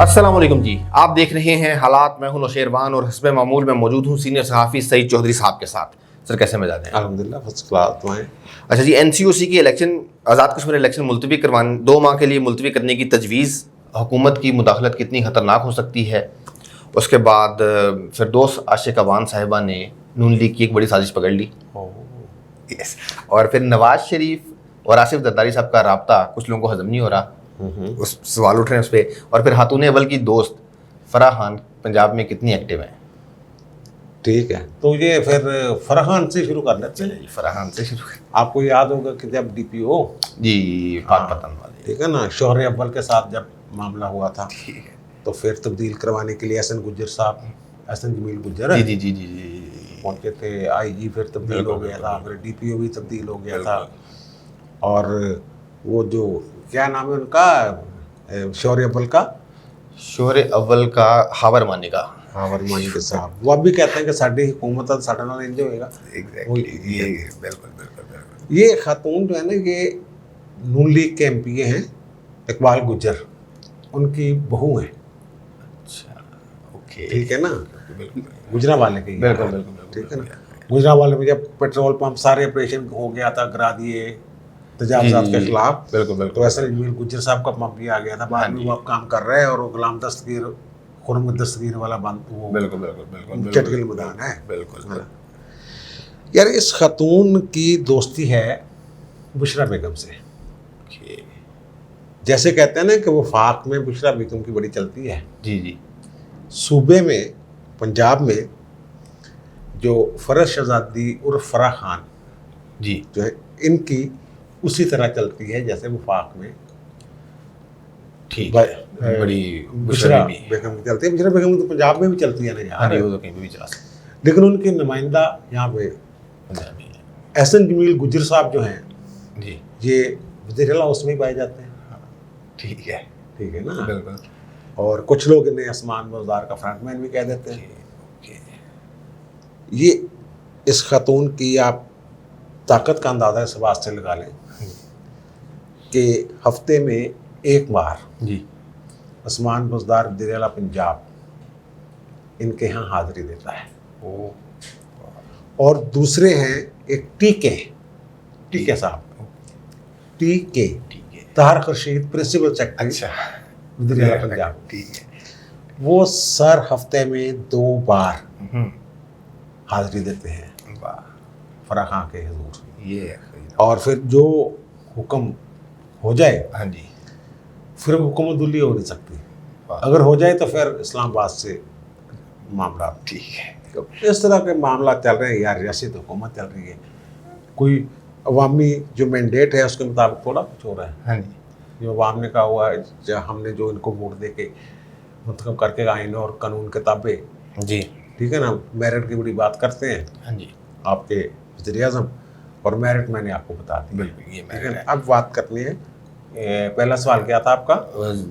अस्सलाम वालेकुम जी, आप देख रहे हैं हालात। मैं हूं नौशेरवान और हस्बे मामूल में मौजूद हूं सीनियर सहाफ़ी सईद चौधरी साहब के साथ। सर कैसे मिजाज हैं? अल्हम्दुलिल्लाह फर्स्ट क्लास दुआएं। अच्छा जी, एनसीओसी की इलेक्शन, आज़ाद कश्मीर इलेक्शन मुलतवी करवाने 2 माह के लिए मुलतवी करने की तजवीज़, हुकूमत की मुदाखलत कितनी ख़तरनाक हो सकती है। उसके बाद फिरदौस आशिक अवान साहिबा ने नून लीग की एक बड़ी साजिश पकड़ ली। यस। और फिर नवाज शरीफ और आसिफ जरदारी साहब का रब्ता कुछ लोगों को हजम नहीं हो रहा, उस सवाल उठ रहे हैं उस पर। और फिर खातून अव्वल की दोस्त फराह खान पंजाब में कितनी एक्टिव हैं। ठीक है, तो ये फिर फराह खान से शुरू कर लेते हैं। फराह खान से शुरू आपको याद होगा कि जब डीपीओ जी पाक पतन वाले, ठीक है ना, शौर्य अव्वल के साथ जब मामला हुआ था, तो फिर तब्दील करवाने के लिए एहसन गुज्जर साहब, एहसन जमील गुज्जर जी जी जी जी जी पहुंचे थे। आईजी फिर तब्दील हो गया था, फिर डीपीओ भी तब्दील हो गया था। और वो जो क्या नाम है उनका, शौर्य अव्वल का, शौर्य अव्वल का हावर माने का, हावर मानी के साहब, वो अब भी कहते हैं कि साड़ी हुकूमत साढ़े नाल इंज होएगा। ये खातून जो है ना, ये नून लीग के एमपीए हैं, इकबाल गुज्जर, उनकी बहू हैं। अच्छा, ओके, ठीक है ना, गुजरांवाले की, बिल्कुल ठीक है ना। गुजरांवाले में जब पेट्रोल पंप सारे ऑपरेशन हो गया था, करा दिए तजावजात के खिलाफ, बिल्कुल तो ऐसा जमील गुज्जर साहब का पंप भी आ गया था। बाद में वो अब काम कर रहे हैं और वो गुलाम दस्तगीर, खुरम दस्तगीर वाला बंद, वो बिल्कुल चटकिल मैदान है। बिल्कुल। यार इस खातून की दोस्ती है बुशरा बेगम से। जैसे कहते हैं ना कि वो फाक में बुशरा बेगम की बड़ी चलती है। जी जी। सूबे में, पंजाब में जो फरज शहजादी उर्फ फराह खान जी जो है, इनकी उसी तरह चलती है जैसे वो फाक में ठीक बड़ी बुशरा बेगम की चलती है। बुशरा बेगम तो पंजाब में भी चलती है ना यार, वो तो कहीं भी चला सकते, लेकिन उनके नुमाइंदा यहाँ पे एहसन जमील गुज्जर साहब जो हैं जी, ये वज़ीर-ए-आला उसमें ही पाए जाते हैं। ठीक है ना, बिल्कुल। और कुछ लोग इन्हें आसमान मज़दार का फ्रंटमैन भी कह देते हैं। ये इस खातून की आप ताकत का अंदाज़ा इस बात से लगा लें कि हफ्ते में एक बार जी आसमान मज़दार वज़ीर-ए-आला पंजाब इनके यहाँ हाज़िरी देता है। और दूसरे हैं एक टीके साहब, टीके तार खर्शीद, प्रिंसिपल सेक्रेटरी, अच्छा वज़ीर-ए-आला पंजाब, ठीक है। वो सर हफ्ते में 2 बार हाज़िरी देते हैं फराह खान के हुज़ूर। ये और फिर जो हुक्म हो जाए, हाँ जी, फिर हुकूमत दुल्ली हो नहीं सकती। अगर हो जाए तो फिर इस्लामाबाद से मामला, ठीक है। इस तरह के मामला चल रहे हैं यार। रियासत हुकूमत चल रही है, कोई अवामी जो मैंडेट है उसके मुताबिक थोड़ा कुछ हो रहा है। हाँ जी, जो अवाम ने कहा हुआ है, हमने जो इनको वोट दे के मुंतखब करके आइन और कानून किताबें, जी ठीक है ना, मेरिट की बड़ी बात करते हैं हाँ जी, आपके वज़ीर-ए-आज़म, और मेरिट मैंने आपको बता दी। बिल्कुल ये ठीक है। अब बात करनी है, पहला सवाल क्या था आपका?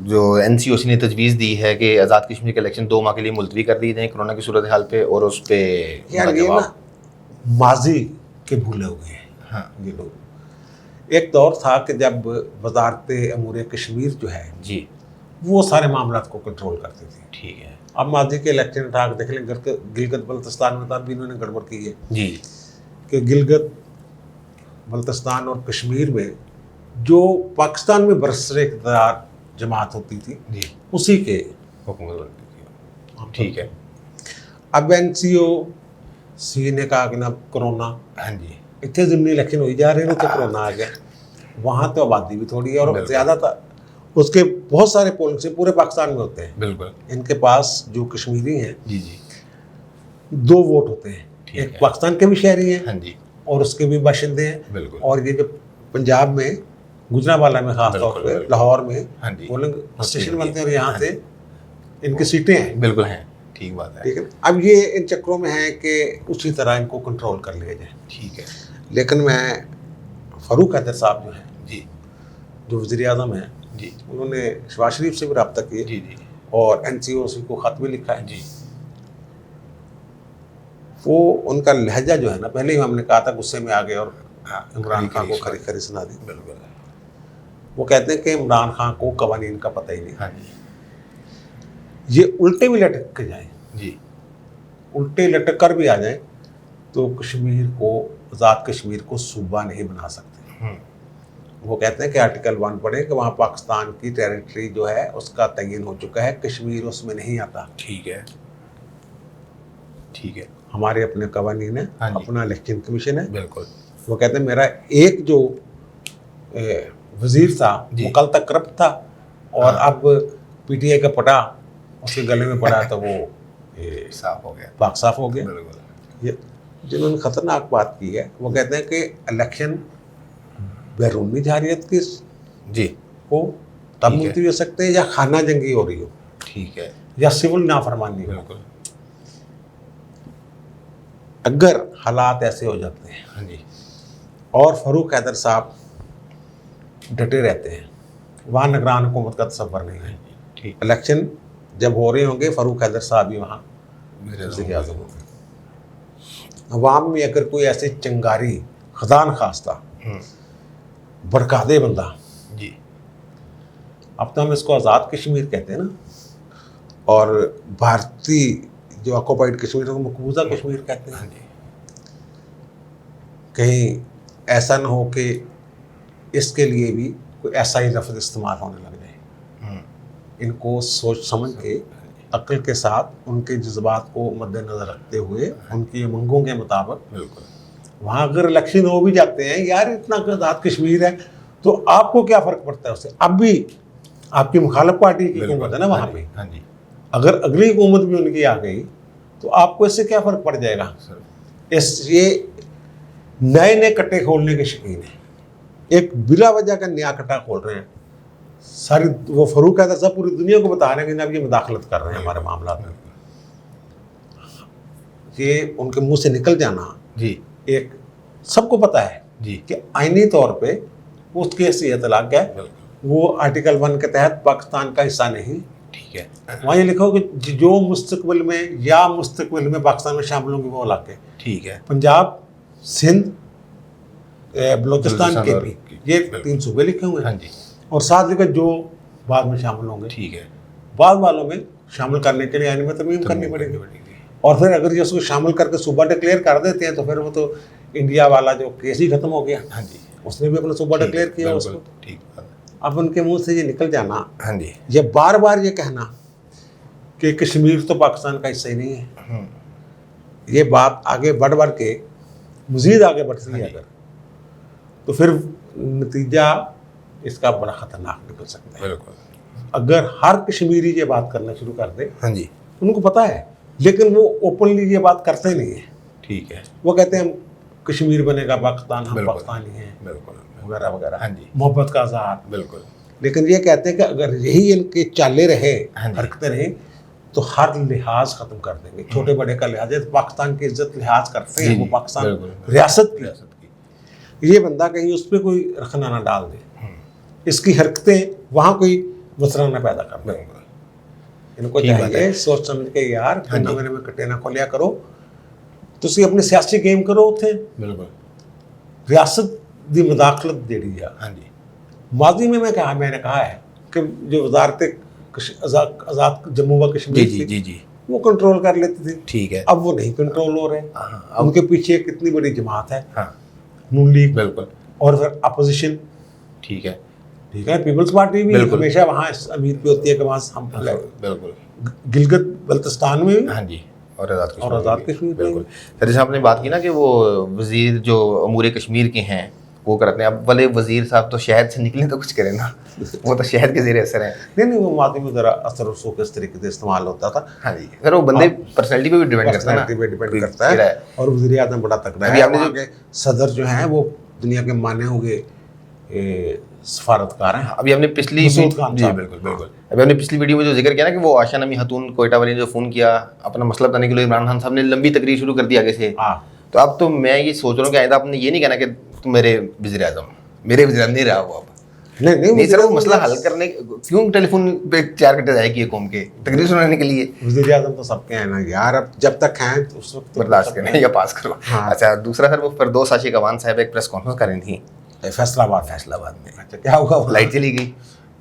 जो एनसीओसी ने तजवीज़ दी है कि आज़ाद कश्मीर के इलेक्शन 2 माह के लिए मुलतवी कर दिए जाएँ कोरोना की सूरत हाल पे, और उस पर यार ये ना माजी के भूले हुए हैं। हाँ ये लोग, एक दौर था कि जब वजारत अमूर कश्मीर जो है जी, वो सारे मामलों को कंट्रोल करती थी। ठीक है अब माजी के इलेक्शन उठा देख लें, गिलगित बल्तिस्तान में तब भी इन्होंने गड़बड़ की है जी, कि गिलगित बल्तिस्तान और कश्मीर में जो पाकिस्तान में बरसरे इक़्तिदार जमात होती थी जी, उसी के हुकूमत बनती थी, ठीक है। अब एनसीओसी ने कहा कि ना कोरोना, हाँ जी, इतने ज़िमनी इलेक्शन हो जा रहे हैं तो कोरोना आ गया। वहाँ तो आबादी भी थोड़ी है और ज़्यादा था, उसके बहुत सारे पोलिंग से पूरे पाकिस्तान में होते हैं। बिल्कुल। इनके पास जो कश्मीरी हैं जी जी, 2 वोट होते हैं, एक पाकिस्तान के भी शहरी हैं, हाँ जी, और उसके भी बाशिंदे हैं। बिल्कुल। और ये जो पंजाब में गुजरांवाला में खास तौर पे, लाहौर में हाँ जी, पोलिंग स्टेशन बनते हैं और यहाँ से इनकी सीटें हैं। बिल्कुल हैं, ठीक बात है। ठीक है। अब ये इन चक्रों में है कि उसी तरह इनको कंट्रोल कर लिया जाए। ठीक है लेकिन मैं फ़ारूक हैदर साहब जो हैं जी, जो वज़ीर-ए-आज़म हैं जी, उन्होंने शहबाज शरीफ से भी रब्ता किया जी जी, और एनसीओसी को ख़त भी लिखा है जी, वो उनका लहजा जो है ना, पहले ही हमने कहा था गुस्से में आ गए और इमरान खान को खरी खरी सुना दी। बिल्कुल। वो कहते हैं कि इमरान खान को कवानीन का पता ही नहीं। हाँ जी, ये उल्टे भी लटक के जाएं, जी, उल्टे लटक कर भी आ जाएं, तो कश्मीर को, आज़ाद कश्मीर को सूबा नहीं बना सकते। वो कहते हैं कि आर्टिकल 1 पढ़े कि वहाँ पाकिस्तान की टेरिटरी जो है उसका तयन हो चुका है, कश्मीर उसमें नहीं आता। ठीक है, ठीक है, हमारे अपने कवानीन है, हाँ जी। अपना इलेक्शन कमीशन है। बिल्कुल, वो कहते हैं मेरा एक जो वजीर था जी। वो कल तक करप्ट था और अब पीटीआई का पटा उसके गले में पड़ा तो वो साफ हो गया। पाक साफ हो गया। बिल्कुल, ये जिन्होंने खतरनाक बात की है वो कहते हैं कि इलेक्शन बैरूनी जारियत की जी, हो तब ठीक है। मुलतवी हो सकते हैं, या खाना जंगी हो रही हो, ठीक है, या सिविल नाफरमानी हो। बिल्कुल, अगर हालात ऐसे हो जाते हैं हाँ जी, और फारूक हैदर साहब डटे रहते हैं, वहाँ निगरान हुकूमत का तसव्वुर नहीं है। ठीक, इलेक्शन जब हो रहे होंगे फारूक हैदर साहब भी वहाँ मेरे वज़ीर आज़म होंगे। अवाम में अगर कोई ऐसे चंगारी खदान खास्ता बरकादे बंदा, जी, अब तो हम इसको आज़ाद कश्मीर कहते हैं ना, और भारतीय जो ऑक्युपाइड कश्मीर को मकबूजा कश्मीर कहते हाँ हैं। जी, कहीं ऐसा ना हो कि इसके लिए भी कोई ऐसा ही लफ्ज़ इस्तेमाल होने लग जाए। इनको सोच समझ के अक्ल के साथ उनके जज्बात को मद्देनज़र रखते हुए उनकी उमंगों के मुताबिक बिल्कुल, वहाँ अगर इलेक्शन हो भी जाते हैं, यार इतना आज़ाद कश्मीर है तो आपको क्या फ़र्क पड़ता है उससे। अब भी आपकी मुखालिफ पार्टी की हुकूमत है ना वहाँ पे, हाँ जी, अगर अगली हुकूमत भी उनकी आ गई तो आपको इससे क्या फ़र्क पड़ जाएगा। सर, ये नए नए कट्टे खोलने के शौकीन हैं, एक बिला वजह का नया कट्टा खोल रहे हैं। सारी वो फारूक हैदर साहब पूरी दुनिया को बता रहे हैं कि अब ये मुदाखलत कर रहे हैं हमारे मामला में। ये उनके मुंह से निकल जाना जी, एक सबको पता है जी, कि आईनी तौर पे उसकी हैसियत अलग है, बिल्कुल, वो आर्टिकल 1 के तहत पाकिस्तान का हिस्सा नहीं। ठीक है, वहाँ ये लिखो कि जो मुस्तकबिल में या मुस्तकबिल में पाकिस्तान में शामिल होंगे वो इलाके, ठीक है, पंजाब, सिंध, बलोचिस्तान के और- भी, ये 3 सूबे लिखे हुए हाँ हैं। जी, और साथ लिखा जो बाद में शामिल होंगे, ठीक है, बाद वालों में शामिल करने के लिए आईन में तरमीम करनी पड़ेगी। और फिर अगर ये उसको शामिल करके सूबा डिक्लेयर कर देते हैं तो फिर वो तो इंडिया वाला जो केस ही खत्म हो गया, हाँ जी, उसने भी अपना सूबा डिक्लेयर किया बिल्कुल, उसको। ठीक, अब उनके मुंह से ये निकल जाना, हाँ जी, ये बार बार ये कहना कि कश्मीर तो पाकिस्तान का हिस्सा ही नहीं है, ये बात आगे बढ़ बढ़ के मज़ीद आगे बढ़ती है अगर, तो फिर नतीजा इसका बड़ा ख़तरनाक निकल सकता है। बिल्कुल, अगर हर कश्मीरी ये बात करना शुरू कर दे, हाँ जी, उनको पता है लेकिन वो ओपनली ये बात करते नहीं है। ठीक है, वो कहते हैं हम कश्मीर बनेगा पाकिस्तान, हम बिल्कुल। पाकिस्तानी हैं बिल्कुल, वगैरह वगैरह, हाँ जी, मोहब्बत का इज़हार। बिल्कुल, लेकिन ये कहते हैं कि अगर यही इनके चाले रहे, हाँ जी। हरकतें रहे, तो हर लिहाज ख़त्म कर देंगे, छोटे बड़े का लिहाज है। पाकिस्तान की इज्जत लिहाज करते हैं जी, वो, जी, पाकिस्तान बिल्कुल, रियासत की, रियासत की, ये बंदा कहीं उस पर कोई रखना ना डाल दे, इसकी हरकतें वहाँ कोई वसराना पैदा कर दे। बिल्कुल, इनको ठीक बात चाहिए है। सोच समझ के यार हाँ जी। नवे नवे कट्टे ना खोलिया करो, तुसी अपनी सियासी गेम करो, उत्थे बिल्कुल, रियासत दी मुदाखलत जेड़ी है। हाँ जी, माजी में मैंने कहा है कि जो वजारत आज़ाद जम्मू व जी, कश्मीर जी, थी, जी, जी, वो कंट्रोल कर लेती थी, ठीक है, अब वो नहीं कंट्रोल हो रहे। हाँ, अब उनके पीछे कितनी बड़ी जमात है, हाँ, नून लीग, बिल्कुल, और फिर अपोजिशन, ठीक है, ठीक है, पीपल्स पार्टी भी बिल्कुल। हमेशा वहाँ अमीर पे होती है कि वहाँ हम बिल्कुल, गिलगित बल्तिस्तान में भी, हाँ जी, और आज़ाद और आज़ाद कश्मीर में बिल्कुल। सर जैसे आपने बात की ना कि वो वज़ीर जो अमूर कश्मीर के हैं वो करते हैं, अब भले वज़ीर साहब तो शहर से निकले तो कुछ करें ना, वो तो शहर के ज़ेरे असर हैं। नहीं वो मादी में ज़रा असर रसूख इस तरीके से इस्तेमाल होता था, हाँ जी, सर वो बंदे पर्सनैलिटी पे भी डिपेंड करता है ना, पर्सनैलिटी पे डिपेंड कोई करता चेहरा है। और वज़ीर आज़म बड़ा तगड़ा अभी है, आपने वहाँ जो- के सदर जो हैं वो दुनिया के माने हुए सफारतकार हैं। अभी हमने पिछली मसूद खान जी साहब। बिल्कुल बिल्कुल, अभी हमने पिछली वीडियो में जो जिक्र किया ना कि वो आशा नमी खातून कोयटा वाली ने जो फ़ोन किया अपना मसला बताने के लिए, इमरान खान साहब ने लंबी तकरीर शुरू कर दी आगे से। हाँ, तो अब तो मैं ये सोच रहा हूँ कि आइंदा आपने ये नहीं कहना कि तुम मेरे वज़ीर आज़म, मेरे वज़ीर आज़म नहीं रहा वो अब। नहीं सर वो मसला हल करने क्यों टेलीफोन पे 4 घंटे जाएगी घूम के तकरीर सुनाने के लिए? वज़ीर आज़म तो सबके हैं ना यार, अब जब तक हैं तो उस वक्त बर्दाश्त करें या पास करो। हाँ। अच्छा दूसरा सर, वो फिरदौस आशिक अवान साहब एक प्रेस कॉन्फ्रेंस कर रही थी फैसलाबाद में, अच्छा क्या हुआ? लाइट चली गई,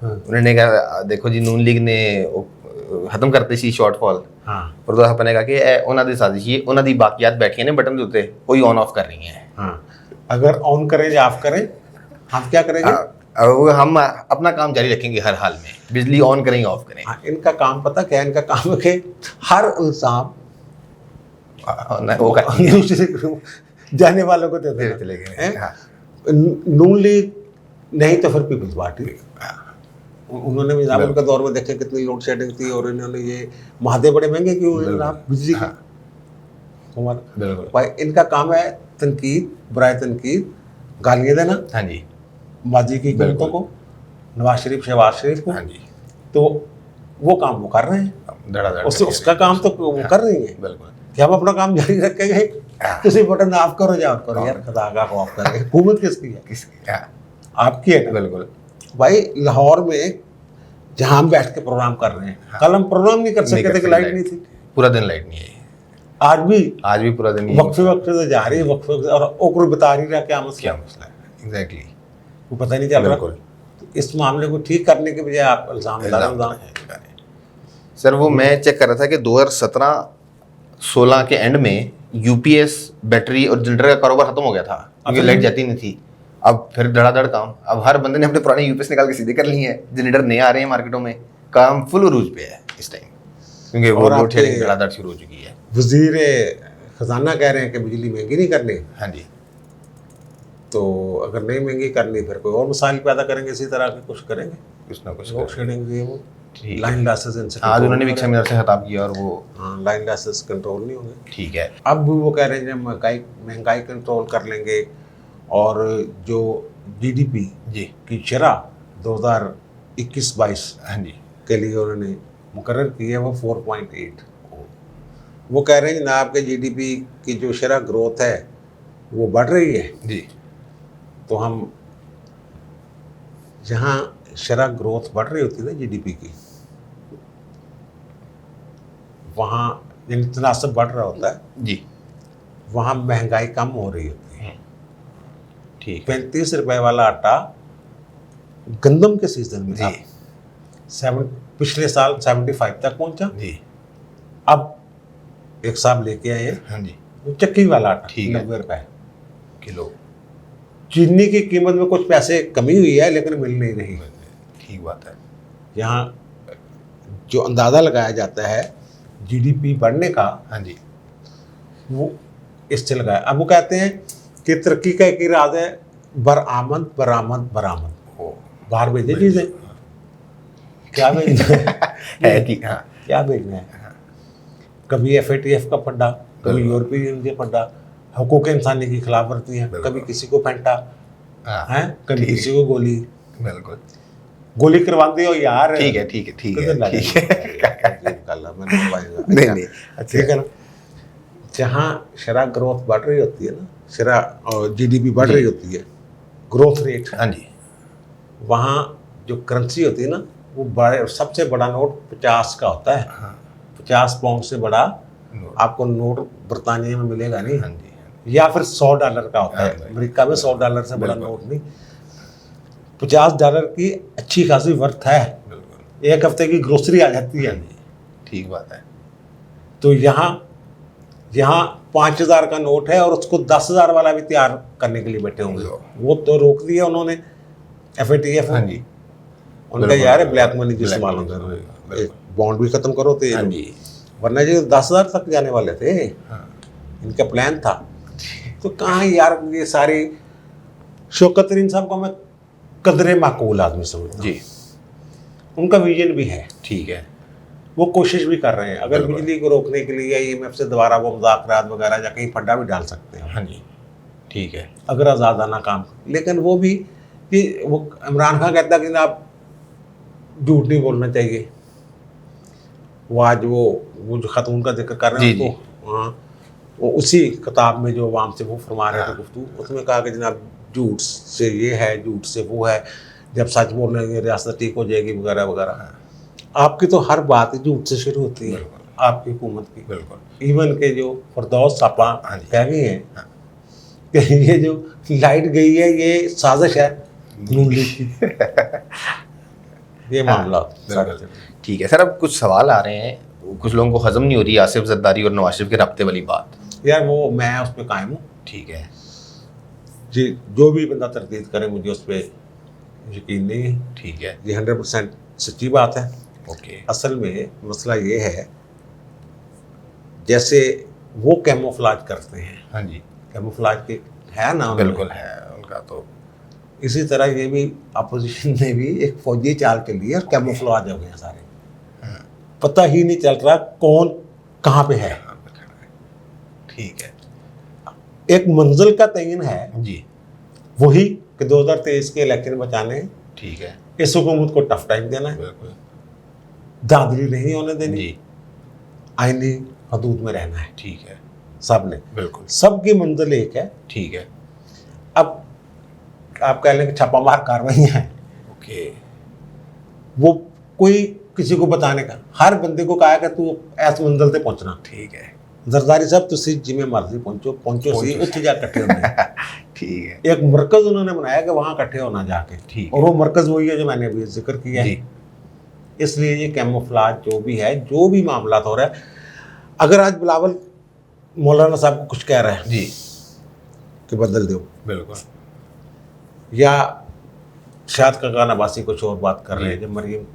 हाँ। उन्होंने कहा देखो जी नून लीग ने ਖਤਮ ਕਰਤੇ ਸੀ ਸ਼ਾਰਟਫਾਲ हाँ ਪਰ ਉਹਦਾ ਆਪਣੇ ਕਹਾ ਕਿ ਇਹ ਉਹਨਾਂ ਦੀ ਸਾਜ਼ਿਸ਼ ਹੀ ਉਹਨਾਂ ਦੀ ਬਾਕੀਆਤ ਬੈਠੀਆਂ ਨੇ ਬਟਨ ਦੇ ਉੱਤੇ ਉਹੀ ऑन ऑफ कर रही हैं हाँ अगर ऑन करें या ऑफ करें हम क्या करेंगे? अब हम अपना काम जारी रखेंगे हर हाल में बिजली ऑन करेंगे ऑफ करें हाँ, इनका काम पता क्या है? इनका काम है कि हर इल्जाम वो कर जाने वालों को देते चले गए हैं। हाँ। नून लीग नहीं तो फिर पीपल्स पार्टी। उन्होंने भी निजामुल के दौर में देखे कितनी लोड शेडिंग थी और इन्होंने ये महादे बड़े महंगे क्यों हुए जनाब बिजली के। हमारा बिल्कुल भाई इनका काम है तनकीद, बुराई तनकीद, गालियाँ देना हाँ जी माजी की हुकूमतों को, नवाज शरीफ शहबाज शरीफ को। हाँ जी तो वो काम वो कर रहे हैं, धड़ाधड़ उसका काम तो वो कर रही है बिल्कुल कि हम अपना काम जारी रखेंगे। किसी बटन ऑफ करो या ऑफ करो यार, खदागा को ऑफ करेंगे। हुकूमत किसकी है? किसकी हाँ आपकी है ना। बिल्कुल भाई लाहौर में जहाँ हम बैठ के प्रोग्राम कर रहे हैं, कल हम प्रोग्राम नहीं कर नहीं सकते कर थे कि सकते, लाइट नहीं थी। पूरा दिन लाइट नहीं है आज भी पूरा दिन वक्फे से जा रही है, वक्फे और ओकर बता नहीं रहा क्या मसला क्या है। मसला है एग्जैक्टली वो पता नहीं चल रहा। बिल्कुल तो इस मामले को ठीक करने के बजाय आप इल्जाम इल्जाम सर वो मैं चेक कर रहा था कि 2017-16 के एंड में यूपीएस बैटरी और जनरेटर का कारोबार खत्म हो गया था क्योंकि लाइट जाती नहीं थी। अब फिर धड़ाधड़ काम, अब हर बंदे ने अपने पुराने यूपीएस निकाल के सीधे कर लिए हैं, जनरेटर नए आ रहे हैं मार्केटों में, काम फुल उरूज पे है इस टाइम क्योंकि वो लोड शेडिंग धड़ाधड़ शुरू हो चुकी है। वजीर खजाना कह रहे हैं कि बिजली महंगी नहीं करनी। हाँ जी तो अगर नहीं महंगी करनी फिर कोई और मसाइल पैदा करेंगे, इसी तरह के कुछ करेंगे, कुछ ना कुछ लोड शेडिंग ये वो ठीक है। लाइन लॉसेस इनसे आज उन्होंने भी मिनट से खिताब किया और वो हाँ लाइन लॉसेस कंट्रोल नहीं होंगे। ठीक है अब भी वो कह रहे हैं जब महंगाई कंट्रोल कर लेंगे और जो जीडीपी जी की शरह 2021-22 हाँ जी के लिए उन्होंने मुकर्रर की है वो 4.8। वो कह रहे हैं जनाब के जीडीपी की जो शरह ग्रोथ है वो बढ़ रही है। जी तो हम जहाँ शरह ग्रोथ बढ़ रही होती है ना जीडीपी की, वहाँ तनासब बढ़ रहा होता है, जी वहाँ महंगाई कम हो रही होती है। ठीक 35 रुपए वाला आटा गंदम के सीजन में था, जी पिछले साल 75 तक पहुंचा। जी अब एक साहब लेके आए हाँ जी वो चक्की वाला आटा ठीक है। 90 रुपए किलो चीनी की कीमत में कुछ पैसे कमी हुई है लेकिन मिल नहीं रही। ठीक बात है। यहाँ जो अंदाज़ा लगाया जाता है जीडीपी बढ़ने का, हाँ जी वो इससे लगाया। अब वो कहते हैं कि तरक्की का एक ही राज है बरामद बरामद बरामद, ओ बाहर भेजे चीज़ें। क्या भेजना है कि हाँ क्या भेजना है? कभी FATF का पड्डा, कभी बिल्कुल। यूरोपीय यूनियन के पड्डा, हुकूक इंसानी की खिलाफ वर्जियाँ, बिल्कुल। कभी किसी को फेंटा हाँ है, कभी ठीक। किसी को गोली बिल्कुल गोली करवा दी हो यार। ठीक है ठीक है ठीक किधर है ठीक है है नहीं नहीं ठीक है ना। जहाँ शरह ग्रोथ बढ़ रही होती है ना, शरह और जीडीपी बढ़ रही होती है, ग्रोथ रेट, हाँ जी वहाँ जो करेंसी होती है ना वो बड़े सबसे बड़ा नोट 50 का होता है। हाँ 50 पाउंड से बड़ा नोट। आपको नोट बरतानिया में मिलेगा नहीं, हाँ जी या फिर $100 का होता हाँ है। भाई। अमेरिका में $100 से बड़ा बिल्कुल। नोट नहीं। $50 की अच्छी खासी वर्थ है, बिल्कुल एक हफ्ते की ग्रोसरी आ जाती है। हाँ जी ठीक बात है। तो यहाँ 5,000 का नोट है और उसको 10,000 वाला भी तैयार करने के लिए बैठे होंगे। वो तो रोक दिया उन्होंने FATF। हाँ जी उनका बिल्कुल, यार ब्लैक मनी ब्लैक इस्तेमाल मनी होता है, बिल्कुल। बॉन्ड भी खत्म करो तो ये हाँ लोग। जी वरना ये 10,000 तक जाने वाले थे, हाँ इनका प्लान था। तो कहाँ यार ये सारी शौकत तरीन साहब को मैं कदरे माकूल आदमी समझता हूँ। जी उनका विजन भी है, ठीक है वो कोशिश भी कर रहे हैं। अगर बिल्कुल। बिजली को रोकने के लिए IMF से दोबारा वो मुज़ाकरात वगैरह या कहीं फंडा भी डाल सकते हैं हाँ जी ठीक है अगर आज़ादाना काम। लेकिन वो भी कि वो इमरान खान कहता है कि आप झूठ नहीं बोलना चाहिए। वो आज वो जो ख़तून का जिक्र कर रहे हैं जी, उसको, हाँ, वो उसी किताब में जो अवाम से वो फरमा रहे थे गुफ्तगू, उसमें कहा कि जनाब झूठ से ये है, झूठ से वो है, जब सच बोलने की रियासत ठीक हो जाएगी वगैरह वगैरह। आपकी तो हर बात ही झूठ से शुरू होती है आपकी हुकूमत की। बिल्कुल इवन के जो फरदौस सापा हाँ जी। कह गई हैं कि ये जो लाइट गई है ये साजिश है नून लीग की। ये मामला सारे। ठीक है सर, अब कुछ सवाल आ रहे हैं, कुछ लोगों को हजम नहीं हो रही आसिफ जरदारी और नवाज शरीफ के रब्ते वाली बात। यार वो मैं उस पर कायम हूँ। ठीक है जी, जो भी बंदा तरदीद करे मुझे उस पर यकीन नहीं है। ठीक है। ये 100% सच्ची बात है। ओके। असल में मसला ये है, जैसे वो कैमोफ्लाज करते हैं, हाँ जी, कैमोफ्लाज के है ना उनमें। बिल्कुल है उनका तो। इसी तरह ये भी अपोजिशन ने भी एक फौजी चाल के लिए और कैमोफ्लाज हो गए सारे। पता ही नहीं चल रहा कौन कहाँ पे है। ठीक है एक मंजिल का तयन है जी। वही कि 2023 के इलेक्शन बचाने हैं। ठीक है, इस हुकूमत को टफ टाइम देना है, बिल्कुल दादरी नहीं होने देनी, जी। आईनी हदूद में रहना है ठीक है, सब ने। बिल्कुल सबकी मंजिल एक है। ठीक है। अब आप कह लें कि छापामार कार्रवाइयाँ हैं, ओके। वो कोई किसी को बताने का, हर बंदे को कहा कि तू ऐस मंजिल से पहुंचना। ठीक है जरदारी साहब तुसी जिम्मे मर्जी पहुंचो सी उत्थे जा इकट्ठे होने। ठीक है एक मरकज उन्होंने बनाया कि वहां इकट्ठे होना जाके। ठीक और वो मरकज वही है जो मैंने अभी जिक्र किया है। इसलिए ये कैमोफ्लाज जो भी है, जो भी मामला हो रहा है, अगर आज बिलावल मौलाना साहब को कुछ कह रहे हैं जी कि बदल दो, बिल्कुल, या शायद काका नबासी कुछ और बात कर रहे हैं, जब मरीम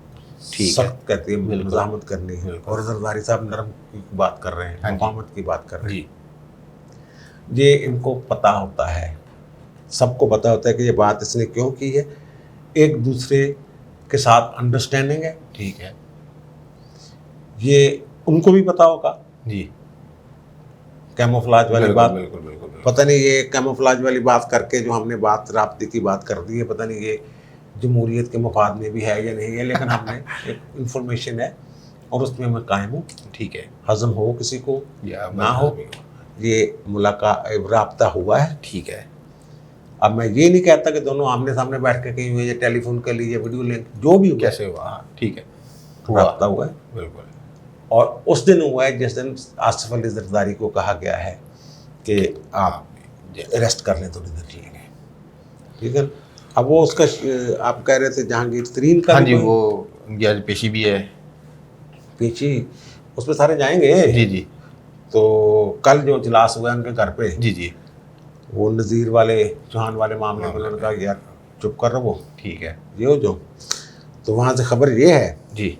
ठीक है, सख्त कहती है मजामत करनी है, और जरदारी साहब नरम की बात कर रहे हैं, हाँ जी। मुकामत की बात कर रहे हैं। जी ये इनको पता होता है, सबको पता होता है कि ये बात इसने क्यों की है। एक दूसरे के साथ अंडरस्टैंडिंग है, ठीक है ये उनको भी पता होगा। जी, कैमोफ्लाज वाली बिल्कुल बात, बिल्कुल बिल्कुल बिल्कुल। पता नहीं ये कैमोफ्लाज वाली बात करके जो हमने बात राब्ते की बात कर दी है, पता नहीं ये जमहूरियत के मफाद में भी है या नहीं है, लेकिन हमने एक इंफॉर्मेशन है और उसमें मैं कायम हूँ। ठीक है, हजम हो किसी को या ना हो, ये मुलाकात राब्ता हुआ है। ठीक है। अब मैं ये नहीं कहता कि दोनों आमने सामने बैठ के कहीं हुए, टेलीफोन कर लीजिए, वीडियो लिंक, जो भी हुआ, कैसे हुआ? हाँ, ठीक है, राब्ता हुआ है। बिल्कुल। और उस दिन हुआ है जिस दिन आसिफ अली जरदारी को कहा गया है कि आप अरेस्ट कर लें थोड़ी देर। ठीक है, ठीक है। अब वो उसका आप कह रहे थे जहांगीर तरीन का, हाँ जी, वो उनकी आज पेशी भी है। पेशी उसमें सारे जाएंगे। जी जी तो कल जो इजलास हुआ है उनके घर पे, जी जी, वो नज़ीर वाले चौहान वाले मामले में उन्होंने कहा यार चुप कर रहो, ठीक है ये हो जो। तो वहाँ से खबर ये है जी,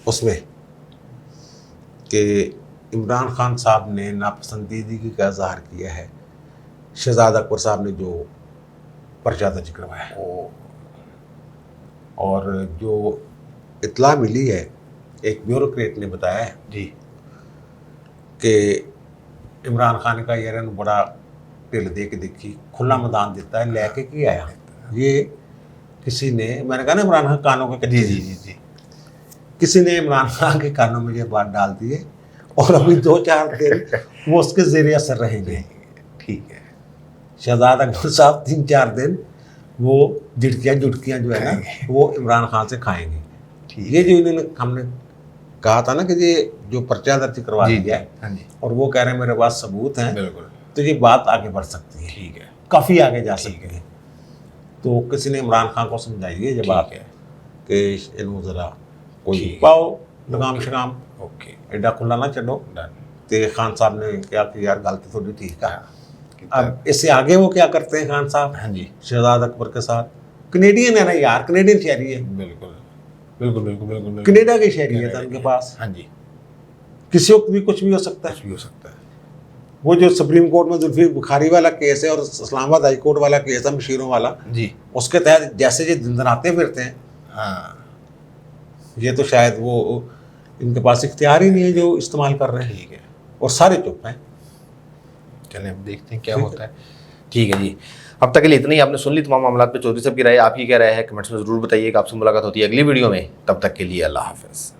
उसमें कि इमरान खान साहब ने नापसंदीदगी का इजहार किया है शहजाद अकबर साहब ने जो पर्चा दर्ज करवाया है। और जो इतला मिली है, एक ब्यूरोक्रेट ने बताया है जी कि इमरान खान का यार बड़ा ढिल दे के देखी, खुला मैदान देता है, लेके की आया। ये किसी ने, मैंने कहा ना इमरान खान कानों के जी कच्चे, जी जी जी, किसी ने इमरान खान के कानों में ये बात डाल दी है और अभी 2-4 दिन वो उसके ज़ेरे असर रहेंगे। ठीक है, शहजाद अकबर साहब 3-4 दिन वो झुटकियाँ जो है ना वो इमरान खान से खाएंगे। ठीक ये जो इन्होंने हमने कहा था ना कि ये जो पर्चा दर्ज करवा जी दिया जी, है हाँ जी, और वो कह रहे हैं मेरे पास सबूत हैं, बिल्कुल, तो ये बात आगे बढ़ सकती है, ठीक है, काफ़ी आगे जा ठीक सकती है। तो किसी ने इमरान खान को समझाइए ये बात ठीक है, कि इन्हों ज़रा कोई ठीक है। पाओ लगाम शगाम, ओके, एडा खुला ना चलो। डन। तो खान साहब ने कहा कि यार गलती थोड़ी ठीक है। कितना- अब इससे आगे वो क्या करते हैं खान साहब हाँ जी, शहजाद अकबर के साथ, कनेडियन है ना यार, कनेडियन शहरी है, बिल्कुल बिल्कुल बिल्कुल बिल्कुल बिल्कुल। कनेडा की शहरियत है उनके पास, हाँ जी, किसी वक्त भी कुछ भी हो सकता कुछ है। भी हो सकता है। वो जो सुप्रीम कोर्ट में जुल्फी बुखारी वाला केस है और इस्लामाबाद हाई कोर्ट वाला केस है मशीरों वाला, जी उसके तहत जैसे ये दंदनाते फिरते हैं, हाँ, ये तो शायद वो इनके पास इख्तियार ही नहीं है जो इस्तेमाल कर रहे हैं, ठीक है, और सारे चुप हैं। चलें अब देखते हैं क्या ठीक होता है। ठीक है जी, अब तक के लिए इतना ही। आपने सुन ली तमाम मामला पे चौधरी साहब की राय, आपकी क्या राय है कमेंट्स में ज़रूर बताइएगा। आपसे मुलाकात होती है अगली वीडियो में, तब तक के लिए अल्लाह हाफ़िज़।